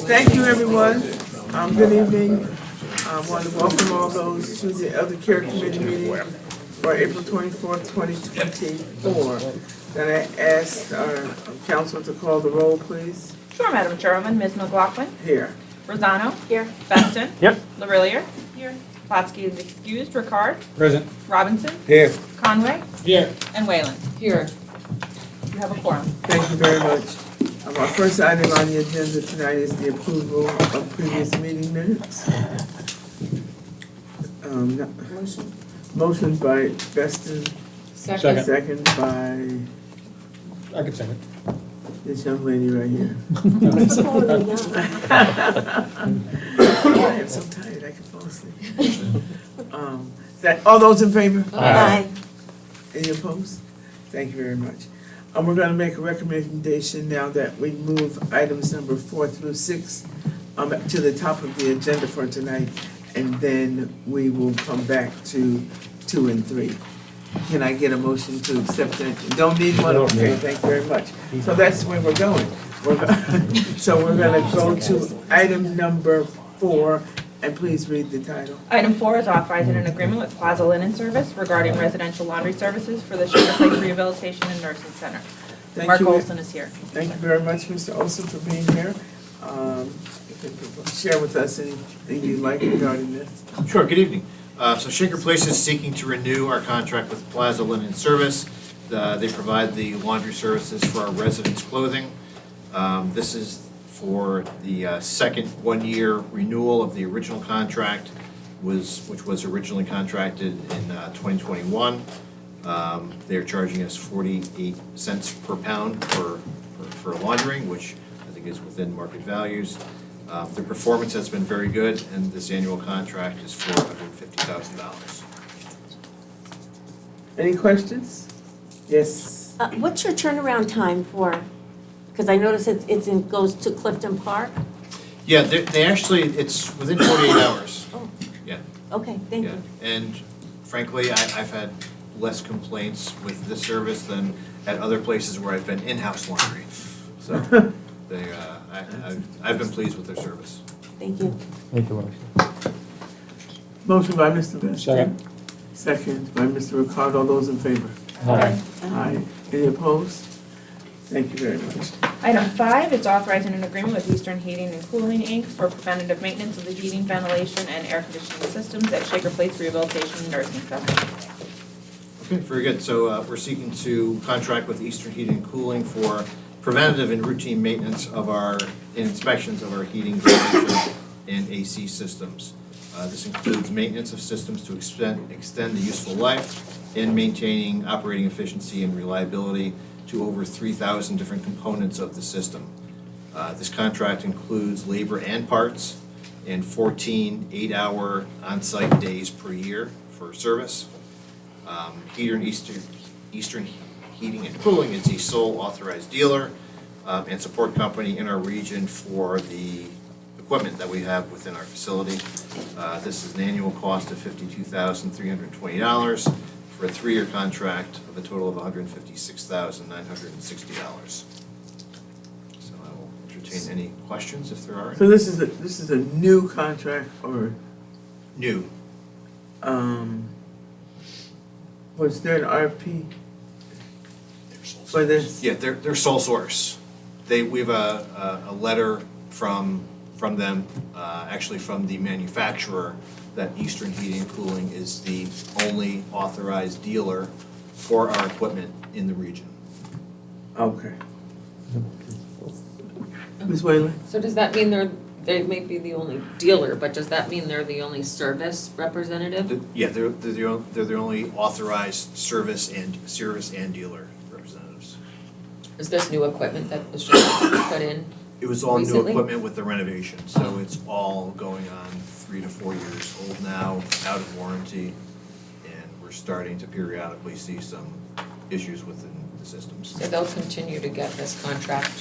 Thank you, everyone. Good evening. I want to welcome all those to the Elder Care Committee meeting for April 24th, 2024. Then I ask our council to call the roll, please. Sure, Madam Chairwoman. Ms. McLaughlin. Here. Rosano. Here. Beston. Yep. Larillier. Here. Platsky is excused. Ricard. Present. Robinson. Here. Conway. Here. And Whalen. Here. You have a quorum. Thank you very much. Our first item on the agenda tonight is the approval of previous meeting minutes. Motion by Beston, Second. second by I can second. this young lady right here. I am so tired, I can fall asleep. All those in favor? Aye. Any opposed? Thank you very much. We're gonna make a recommendation now that we move items number 4 through 6 to the top of the agenda for tonight, and then we will come back to 2 and 3. Can I get a motion to accept that? Don't need one? Okay, thank you very much. So that's where we're going. So we're gonna go to item number 4, and please read the title. Item 4 is authorizing an agreement with Plaza Linen Service regarding residential laundry services for the Sugar Place Rehabilitation and Nursing Center. Thank Mark you. Olson is here. Thank you very much, Mr. Olson, for being here. You can share with us anything you'd like regarding this. Sure, good evening. So Shaker Place is seeking to renew our contract with Plaza Linen Service. They provide the laundry services for our residents' clothing. This is for the second one-year renewal of the original contract, which was originally contracted in 2021. They're charging us 48 cents per pound for laundering, which I think is within market values. Their performance has been very good, and this annual contract is for $150,000. Any questions? Yes. What's your turnaround time for, because I noticed goes to Clifton Park? Yeah, they actually, it's within 48 hours. Oh, Yeah, okay, thank yeah. you. And frankly, I've had less complaints with this service than at other places where I've been in-house laundry. So I've been pleased with their service. Thank you. Make the motion. Motion by Mr. Best. Second. Second by Mr. Ricardo. All those in favor? Aye. Aye. Any opposed? Thank you very much. Item 5 is authorizing an agreement with Eastern Heating and Cooling, Inc. for preventative maintenance of the heating, ventilation, and air conditioning systems at Shaker Place Rehabilitation and Nursing Center. Okay, very good. So we're seeking to contract with Eastern Heating and Cooling for preventative and routine maintenance of our inspections of our heating, ventilation, and AC systems. This includes maintenance of systems to extend the useful life and maintaining operating efficiency and reliability to over 3,000 different components of the system. This contract includes labor and parts and 14 8-hour on-site days per year for service. Eastern Heating and Cooling is the sole authorized dealer and support company in our region for the equipment that we have within our facility. This is an annual cost of $52,320 for a 3-year contract of a total of $156,960. So I will entertain any questions if there are any. So this is a new contract, or New. was there an RFP for this? Yeah, they're sole source. We have a letter from them, actually from the manufacturer, that Eastern Heating and Cooling is the only authorized dealer for our equipment in the region. Okay. Ms. Whalen? So does that mean they may be the only dealer, but does that mean they're the only service representative? Yeah, they're the only authorized service and dealer representatives. Is this new equipment that was just put in? It was all new Recently? equipment with the renovation, so it's all going on 3 to 4 years old now, out of warranty, and we're starting to periodically see some issues within the systems. So they'll continue to get this contract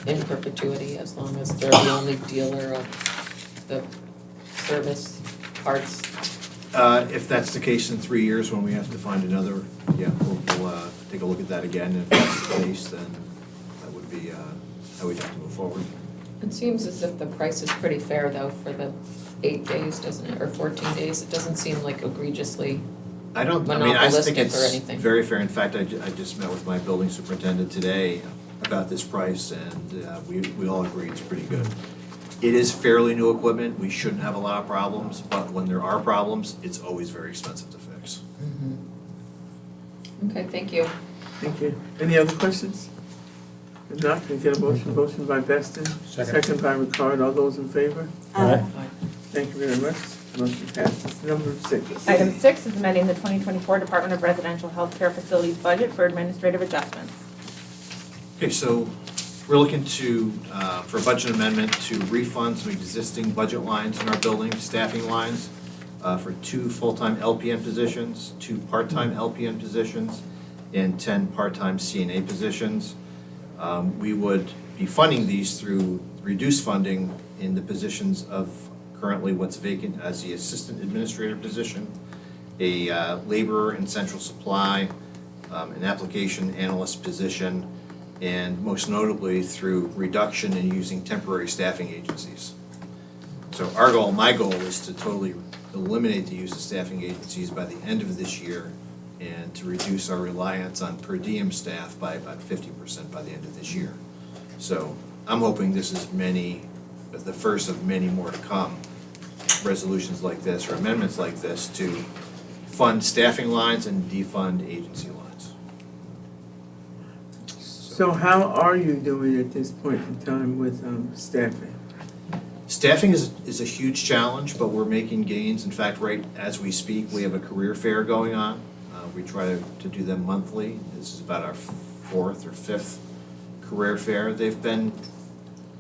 in perpetuity as long as they're the only dealer of the service parts? If that's the case in 3 years, when we have to find another, yeah, we'll take a look at that again. If that's the case, then that would be how we'd have to move forward. It seems as if the price is pretty fair though for the 8 days, doesn't it, or 14 days? It doesn't seem like egregiously. I think Monopolistic or it's anything. very fair. In fact, I just met with my building superintendent today about this price, and we all agree it's pretty good. It is fairly new equipment, we shouldn't have a lot of problems, but when there are problems, it's always very expensive to fix. Okay, thank you. Thank you. Any other questions? If not, can I get a motion? Motion by Beston, second by Ricard. All those in favor? Aye. Thank you very much. Motion passes. Number 6. Item 6 is amending the 2024 Department of Residential Healthcare Facilities budget for administrative adjustments. Okay, so we're looking to, for a budget amendment to refund some existing budget lines in our building, staffing lines, for 2 full-time LPN positions, 2 part-time LPN positions, and 10 part-time CNA positions. We would be funding these through reduced funding in the positions of currently what's vacant as the assistant administrator position, a laborer in central supply, an application analyst position, and most notably through reduction in using temporary staffing agencies. So my goal is to totally eliminate the use of staffing agencies by the end of this year and to reduce our reliance on per diem staff by about 50% by the end of this year. So I'm hoping this is the first of many more to come, resolutions like this or amendments like this to fund staffing lines and defund agency lines. So how are you doing at this point in time with staffing? Staffing is a huge challenge, but we're making gains. In fact, right as we speak, we have a career fair going on. We try to do them monthly. This is about our 4th or 5th career fair. They've been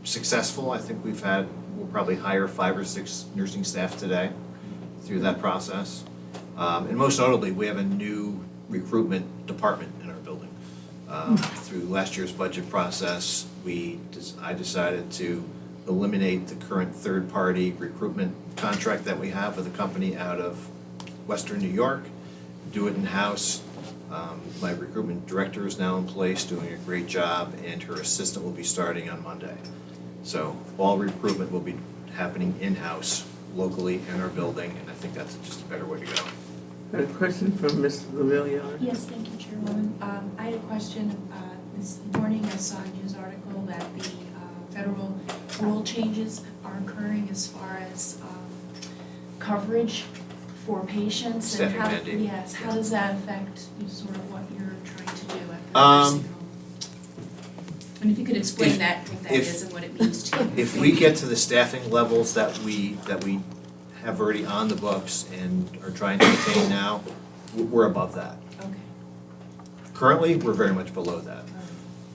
successful. I think we'll probably hire 5 or 6 nursing staff today through that process. And most notably, we have a new recruitment department in our building. Through last year's budget process, I decided to eliminate the current third-party recruitment contract that we have with a company out of Western New York, do it in-house. My recruitment director is now in place, doing a great job, and her assistant will be starting on Monday. So all recruitment will be happening in-house, locally in our building, and I think that's just a better way to go. Got a question from Ms. Lavilliard? Yes, thank you, Chairwoman. I had a question. This morning I saw a news article that the federal rule changes are occurring as far as coverage for patients. Staffing and mandate. Yes, how does that affect sort of what you're trying to do at the nursing home? And if you could explain what that is and what it means to you. If we get to the staffing levels that we have already on the books and are trying to attain now, we're above that. Okay. Currently, we're very much below that.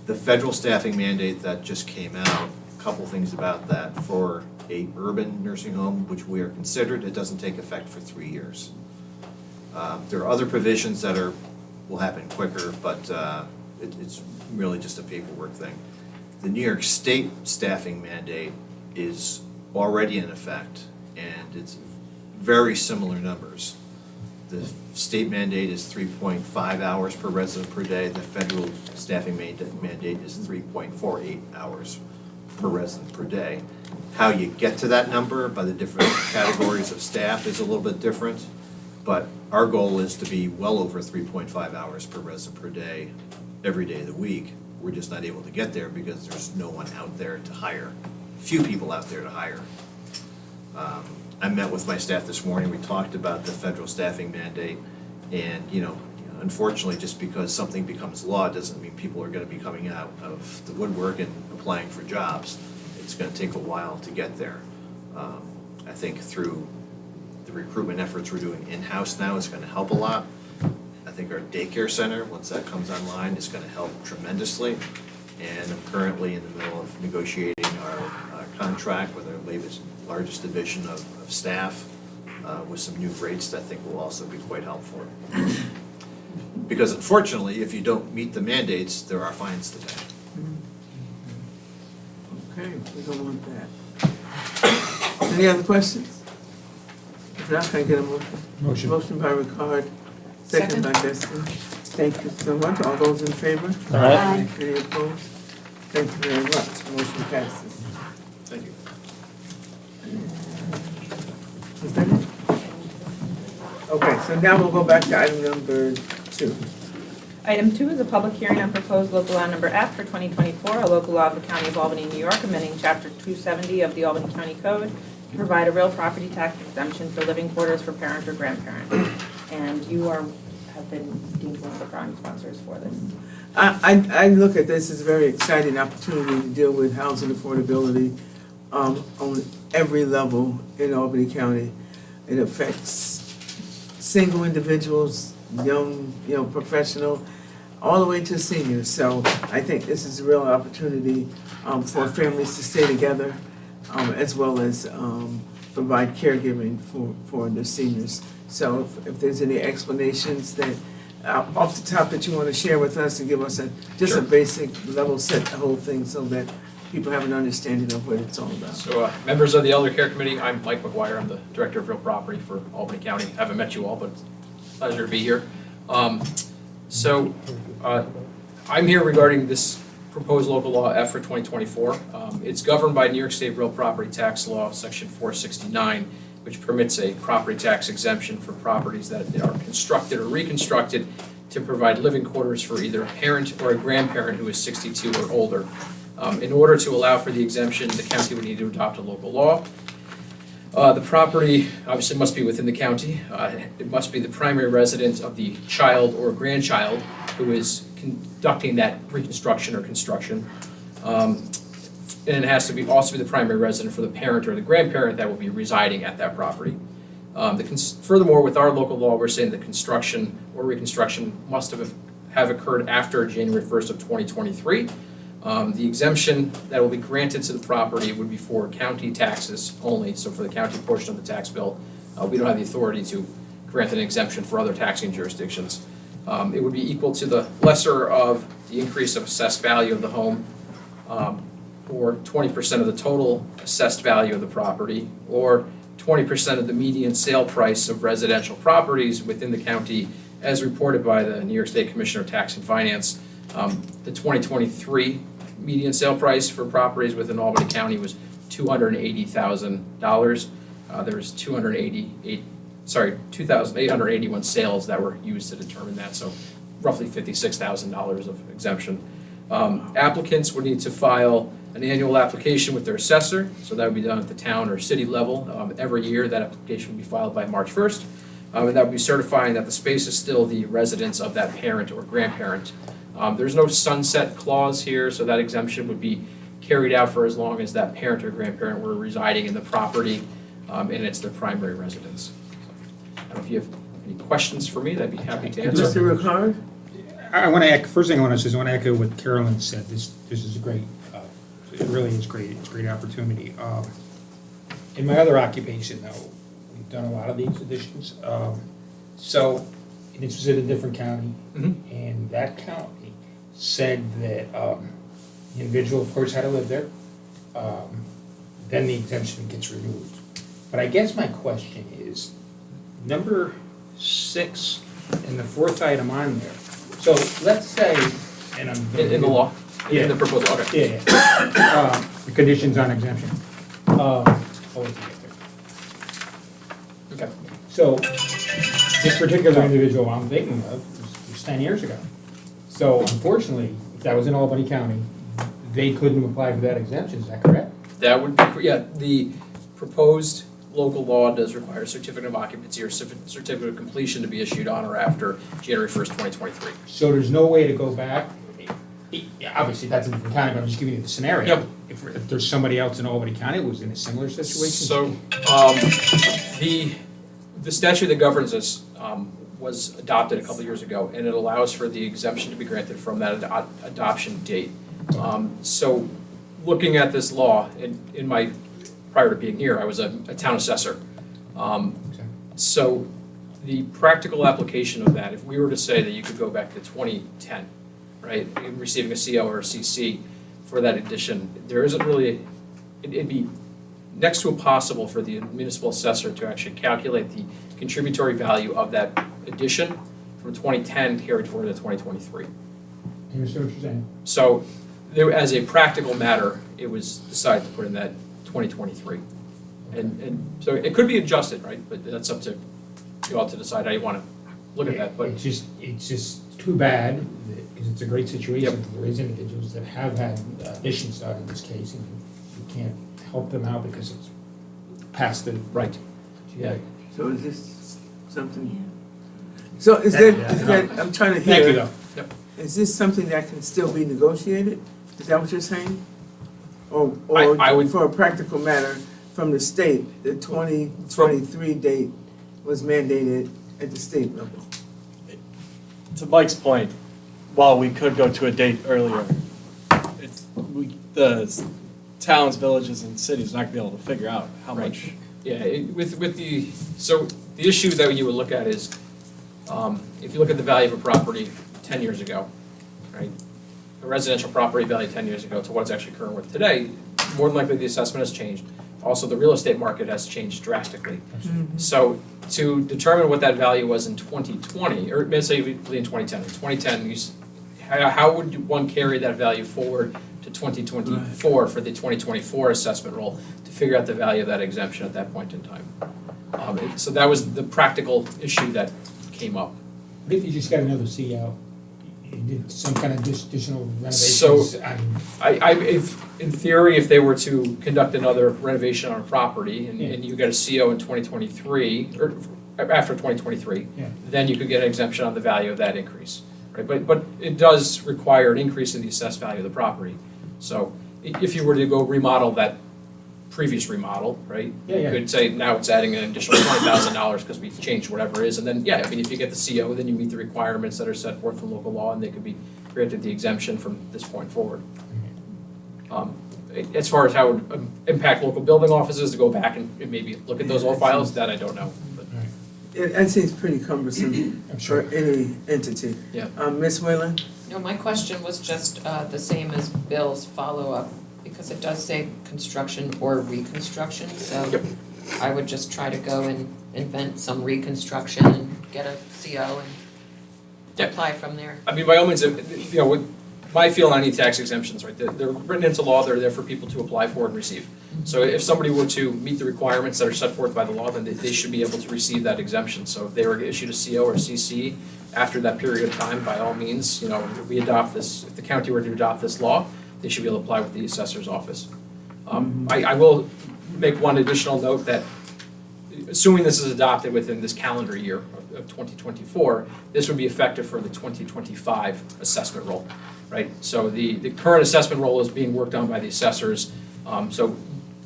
The federal staffing mandate that just came out, a couple things about that. For a urban nursing home, which we are considered, it doesn't take effect for 3 years. There are other provisions that will happen quicker, but it's really just a paperwork thing. The New York State staffing mandate is already in effect, and it's very similar numbers. The state mandate is 3.5 hours per resident per day. The federal staffing mandate is 3.48 hours per resident per day. How you get to that number by the different categories of staff is a little bit different, but our goal is to be well over 3.5 hours per resident per day every day of the week. We're just not able to get there because there's no one out there to hire, few people out there to hire. I met with my staff this morning, we talked about the federal staffing mandate, and unfortunately, just because something becomes law doesn't mean people are gonna be coming out of the woodwork and applying for jobs. It's gonna take a while to get there. I think through the recruitment efforts we're doing in-house now is gonna help a lot. I think our daycare center, once that comes online, is gonna help tremendously. And I'm currently in the middle of negotiating our contract with our largest division of staff with some new rates that I think will also be quite helpful. Because unfortunately, if you don't meet the mandates, there are fines to pay. Okay, we don't want that. Any other questions? If not, can I get a motion? Motion. Motion by Ricard, second by Beston. Thank you so much. All those in favor? Aye. Any opposed? Thank you very much. Motion passes. Thank you. Is that it? Okay, so now we'll go back to item number 2. Item 2 is a public hearing on proposed local law number F for 2024, a local law of the County of Albany, New York, amending Chapter 270 of the Albany County Code to provide a real property tax exemption for living quarters for parent or grandparent. And you have been deemed one of the prime sponsors for this. I look at this as a very exciting opportunity to deal with housing affordability on every level in Albany County. It affects single individuals, young, professional, all the way to seniors. So I think this is a real opportunity for families to stay together, as well as provide caregiving for the seniors. So if there's any explanations that, off the top, that you want to share with us and give us just a basic level set the whole thing so that people have an understanding of what it's all about. So, members of the Elder Care Committee, I'm Mike McGuire. I'm the Director of Real Property for Albany County. I haven't met you all, but it's a pleasure to be here. I'm here regarding this proposed local law F for 2024. It's governed by New York State Real Property Tax Law, Section 469, which permits a property tax exemption for properties that are constructed or reconstructed to provide living quarters for either a parent or a grandparent who is 62 or older. In order to allow for the exemption, the county would need to adopt a local law. The property obviously must be within the county. It must be the primary residence of the child or grandchild who is conducting that reconstruction or construction. And it has to also be the primary resident for the parent or the grandparent that will be residing at that property. Furthermore, with our local law, we're saying the construction or reconstruction must have occurred after January 1st of 2023. The exemption that will be granted to the property would be for county taxes only, so for the county portion of the tax bill. We don't have the authority to grant an exemption for other taxing jurisdictions. It would be equal to the lesser of the increase of assessed value of the home, or 20% of the total assessed value of the property, or 20% of the median sale price of residential properties within the county as reported by the New York State Commissioner of Tax and Finance. The 2023 median sale price for properties within Albany County was $280,000. There was 2,881 sales that were used to determine that, so roughly $56,000 of exemption. Applicants would need to file an annual application with their assessor, so that would be done at the town or city level. Every year, that application would be filed by March 1st, and that would be certifying that the space is still the residence of that parent or grandparent. There's no sunset clause here, so that exemption would be carried out for as long as that parent or grandparent were residing in the property, and it's their primary residence. I don't know if you have any questions for me, I'd be happy to answer. Mr. Ricard? I want to echo, first thing I want to say is I want to echo what Carolyn said. This is a great, it really is great. It's a great opportunity. In my other occupation, though, we've done a lot of these additions. So this was in a different county, and that county said that the individual, of course, had to live there. Then the exemption gets removed. But I guess my question is, number 6 and the 4th item on there. So let's say, and I'm In the law? Yeah. In the proposal, okay. Yeah. The conditions on exemption. I'll let you get there. Okay. So this particular individual I'm thinking of was 10 years ago. So unfortunately, if that was in Albany County, they couldn't apply for that exemption, is that correct? That would be, yeah, the proposed local law does require a certificate of occupancy or certificate of completion to be issued on or after January 1st, 2023. So there's no way to go back? Obviously, that's a different county, but I'm just giving you the scenario. Yep. If there's somebody else in Albany County who was in a similar situation? So, the statute that governs this was adopted a couple years ago, and it allows for the exemption to be granted from that adoption date. So, looking at this law, prior to being here, I was a town assessor. So, the practical application of that, if we were to say that you could go back to 2010, right, in receiving a CO or a CC for that addition, there isn't really, it'd be next to impossible for the municipal assessor to actually calculate the contributory value of that addition from from 2010 carried forward to 2023. You understand what you're saying? So there, as a practical matter, it was decided to put in that 2023. And so it could be adjusted, right? But that's up to you all to decide how you want to look at that. But It's just too bad, because it's a great situation. There is individuals that have had additions done in this case, and you can't help them out because it's past the. Right. Yeah. So is this something, so is that, I'm trying to Thank you, hear, though. is this something that can still be negotiated? Is that what you're saying? Or, I would- for a practical matter, from the state, the 2023 date was mandated at the state level? To Mike's point, while we could go to a date earlier, the towns, villages, and cities are not gonna be able to figure out how Right. much. Yeah, so the issue that you would look at is, if you look at the value of a property 10 years ago, right? A residential property value 10 years ago to what's actually current with today, more than likely the assessment has changed. Also, the real estate market has changed drastically. So to determine what that value was in 2020, or let's say in 2010, in 2010, how would one carry that value forward to 2024 for the 2024 assessment roll to figure out the value of that exemption at that point in time? So that was the practical issue that came up. What if you just got another CO? You did some kind of additional So- renovations? If, in theory, if they were to conduct another renovation on a property and you get a CO in 2023, or after 2023, Yeah. then you could get an exemption on the value of that increase, right? But it does require an increase in the assessed value of the property. So if you were to go remodel that previous remodel, right? Yeah. You could say now it's adding an additional $20,000 because we changed whatever it is, and then, yeah, I mean, if you get the CO, then you meet the requirements that are set forth from local law, and they could be granted the exemption from this point forward. As far as how it would impact local building offices to go back and maybe look at those old files, that I don't know. But It seems pretty cumbersome I'm for sure. any entity. Yeah. Ms. Whalen? No, my question was just the same as Bill's follow-up, because it does say construction or reconstruction, so Yep. I would just try to go and invent some reconstruction and get a CO and Yeah. apply from there. I mean, by all means, you know, with my feel on any tax exemptions, right, they're written into law, they're there for people to apply for and receive. So if somebody were to meet the requirements that are set forth by the law, then they should be able to receive that exemption. So if they were issued a CO or a CC after that period of time, by all means, you know, if we adopt this, if the county were to adopt this law, they should be able to apply with the assessor's office. I will make one additional note that, assuming this is adopted within this calendar year of 2024, this would be effective for the 2025 assessment roll, right? So the current assessment roll is being worked on by the assessors. So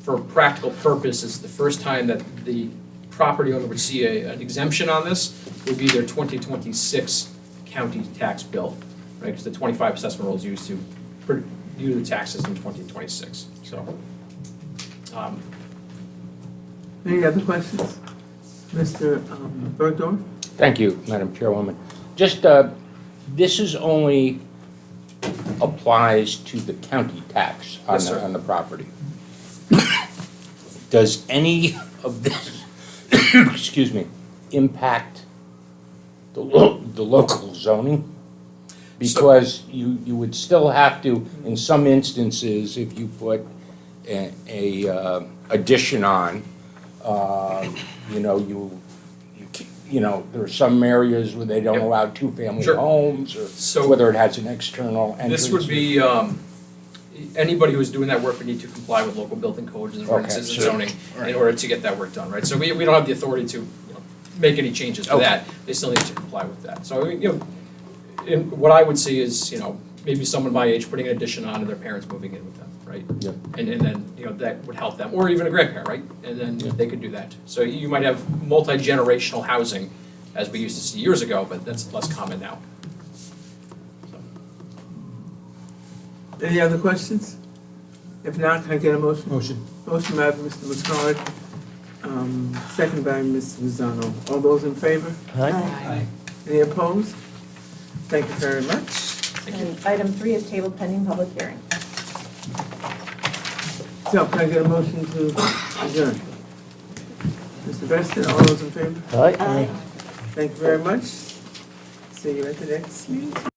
for practical purposes, the first time that the property owner would see an exemption on this would be their 2026 county tax bill, right? Because the 25 assessment roll is used to do the taxes in 2026, so. Any other questions? Mr. Bergdorf? Thank you, Madam Chairwoman. Just, this is only applies to the county tax on Yes, sir. on the property. Does any of this, excuse me, impact the local zoning? Because you would still have to, in some instances, if you put a addition on, you know, there are some areas where they don't Yep. allow two-family Sure. homes, or So- whether it has an external entrance. This would be, anybody who's doing that work would need to comply with local building codes and ordinances and sure. zoning in order to get that work done, right? So we don't have the authority to, you know, make any changes to Okay. that. They still need to comply with that. So, you know, what I would see is, you know, maybe someone my age putting an addition on and their parents moving in with them, right? Yep. And then, you know, that would help them, or even a grandparent, right? And then they could do that. So you might have multi-generational housing, as we used to see years ago, but that's less common now. Any other questions? If not, can I get a motion? Motion. Motion by Mr. Muscard, second by Ms. Lozano. All those in favor? Aye. Any opposed? Thank you very much. And item 3 is tabled pending public hearing. So can I get a motion to adjourn? Mr. Beston, all those in favor? Aye. Thank you very much. See you at the next meeting.